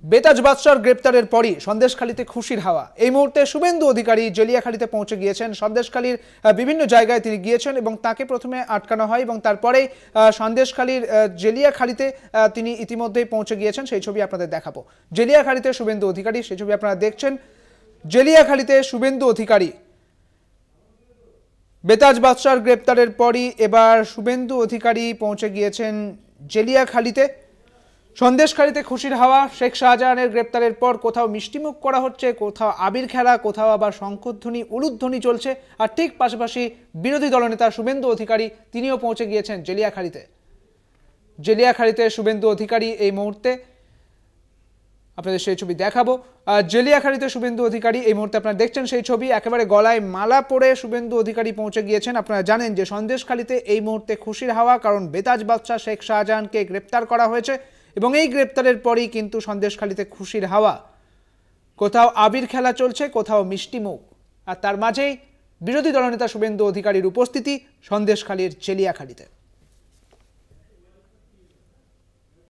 বেতাজ বাদশার গ্রেপ্তারের পরই সন্দেশখালীতে খুশির হাওয়া। এই মুহূর্তে শুভেন্দু অধিকারী জেলিয়াখালীতে পৌঁছে গিয়েছেন। সন্দেশখালীর বিভিন্ন জায়গায় তিনি গিয়েছেন এবং তাকে প্রথমে আটকানো হয় এবং তারপরে সন্দেশখালীর জেলিয়াখালীতে তিনি ইতিমধ্যেই পৌঁছে গিয়েছেন। সেই ছবি আপনাদের দেখাবো। জেলিয়াখালীতে শুভেন্দু অধিকারী, সেই ছবি আপনারা দেখছেন। জেলিয়াখালীতে শুভেন্দু অধিকারী। বেতাজ বাদশার গ্রেপ্তারের পরই এবার শুভেন্দু অধিকারী পৌঁছে গিয়েছেন জেলিয়াখালীতে। সন্দেশখালীতে খুশির হাওয়া। শেখ শাহজাহানের গ্রেপ্তারের পর কোথাও মিষ্টিমুখ করা হচ্ছে, কোথাও আবির খেলা, কোথাও আবার শঙ্খধ্বনি উলুধ্বনি চলছে। আর ঠিক পাশাপাশি বিরোধী দলনেতা শুভেন্দু অধিকারী তিনিও পৌঁছে গিয়েছেন জেলিয়াখালীতে। জেলিয়াখালীতে শুভেন্দু অধিকারী এই মুহূর্তে আপনাদের সেই ছবি দেখাবো। জেলিয়াখালীতে শুভেন্দু অধিকারী এই মুহূর্তে আপনারা দেখছেন সেই ছবি। একেবারে গলায় মালা পরে শুভেন্দু অধিকারী পৌঁছে গিয়েছেন। আপনারা জানেন যে সন্দেশখালীতে এই মুহূর্তে খুশির হাওয়া, কারণ বেতাজ বাদশা শেখ শাহজাহানকে গ্রেপ্তার করা হয়েছে এবং এই গ্রেপ্তারের পরেই কিন্তু সন্দেশখালীতে খুশির হাওয়া। কোথাও আবির খেলা চলছে, কোথাও মিষ্টিমুখ। আর তার মাঝেই বিরোধী দলনেতা শুভেন্দু অধিকারীর উপস্থিতি সন্দেশখালীর জেলিয়াখালীতে।